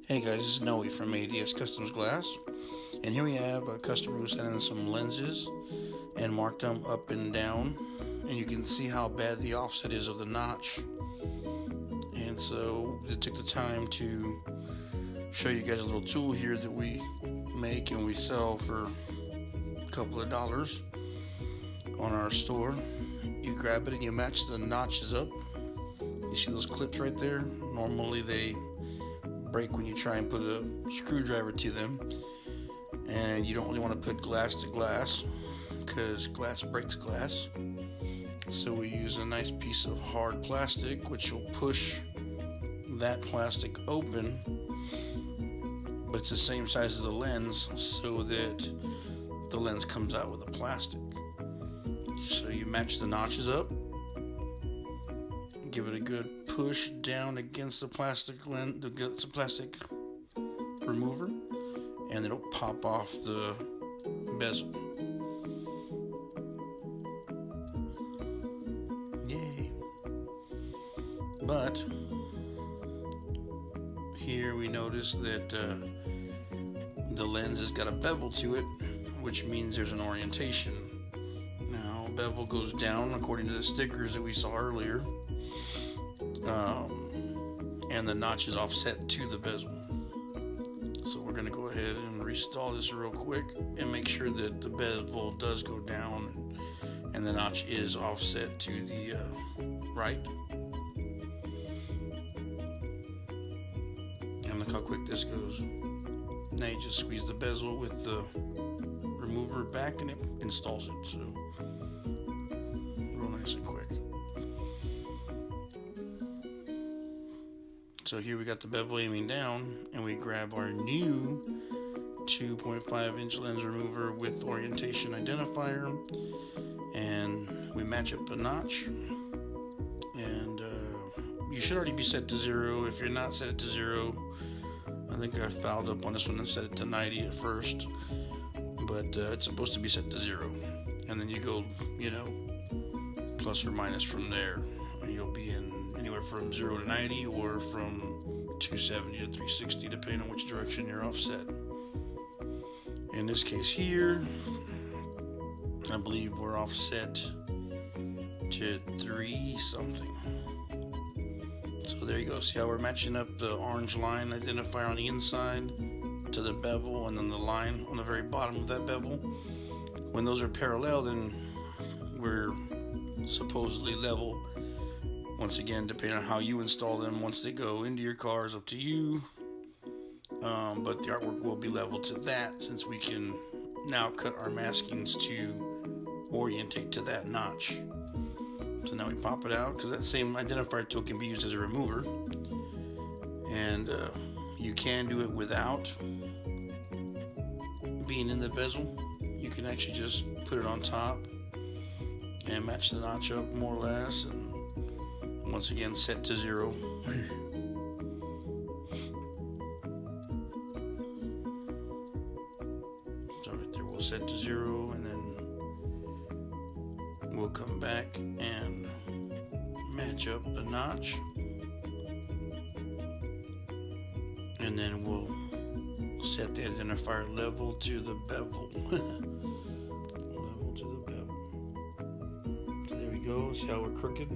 Hey guys, this is Noe from A.D.S Customs Glass, and here we have a customer who sent in some lenses and marked them up and down, and you can see how bad the offset is of the notch. And so it took the time to show you guys a little tool here that we make and we sell for a couple of dollars on our store. You grab it and you match the notches up. You see those clips right there? Normally they break when you try and put a screwdriver to them, and you don't really want to put glass to glass because glass breaks glass. So we use a nice piece of hard plastic which will push that plastic open, but it's the same size as the lens so that the lens comes out with the plastic. So you match the notches up, give it a good push down against the plastic plastic remover, and it'll pop off the bezel. Yay! But here we notice that the lens has got a bevel to it, which means there's an orientation. Now, bevel goes down according to the stickers that we saw earlier. And the notch is offset to the bezel. So we're going to go ahead and restall this real quick and make sure that the bezel does go down and the notch is offset to the right. And look how quick this goes. Now you just squeeze the bezel with the remover back and it installs it. So real nice and quick. So here we got the bevel aiming down, and we grab our new 2.5-inch lens remover with orientation identifier, and we match up the notch. And you should already be set to 0. If you're not set it to 0, I think I fouled up on this one and set it to 90 at first, but it's supposed to be set to 0. And then you go, plus or minus from there, and you'll be in anywhere from 0 to 90 or from 270 to 360 depending on which direction you're offset. In this case here, I believe we're offset to 3 something. So there you go. See how we're matching up the orange line identifier on the inside to the bevel, and then the line on the very bottom of that bevel. When those are parallel, then we're supposedly level. Once again, depending on how you install them, once they go into your car is up to you. But the artwork will be level to that, since we can now cut our maskings to orientate to that notch. So now we pop it out, because that same identifier tool can be used as a remover. And you can do it without being in the bezel. You can actually just put it on top and match the notch up more or less, and once again set to 0. So right there we'll set to 0, and then we'll come back and match up the notch, and then we'll set the identifier level to the bevel. Level to the bevel. So there we go. See how we're crooked?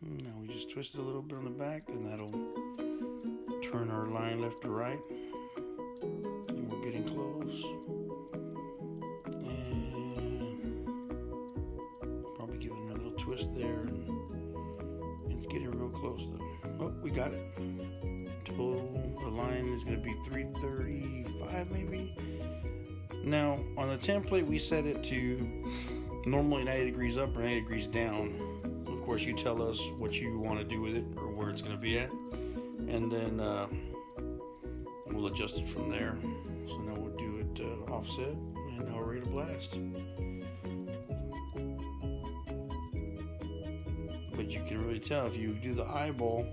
Now we just twist it a little bit on the back, and that'll turn our line left to right. And we're getting close. And probably give it another little twist there. And it's getting real close though. Oh, we got it. Total, the line is going to be 335 maybe. Now, on the template, we set it to normally 90 degrees up or 90 degrees down. Of course, you tell us what you want to do with it or where it's going to be at, and then we'll adjust it from there. So now we'll do it offset, and now we're ready to blast. But you can really tell if you do the eyeball,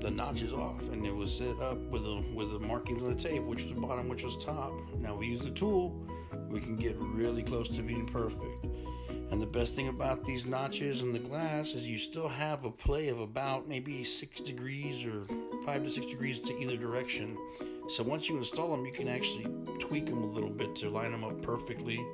the notch is off, and it was set up with the markings on the tape, which was bottom, which was top. Now we use the tool, we can get really close to being perfect. And the best thing about these notches in the glass is you still have a play of about maybe 6 degrees or 5 to 6 degrees to either direction. So once you install them, you can actually tweak them a little bit to line them up perfectly.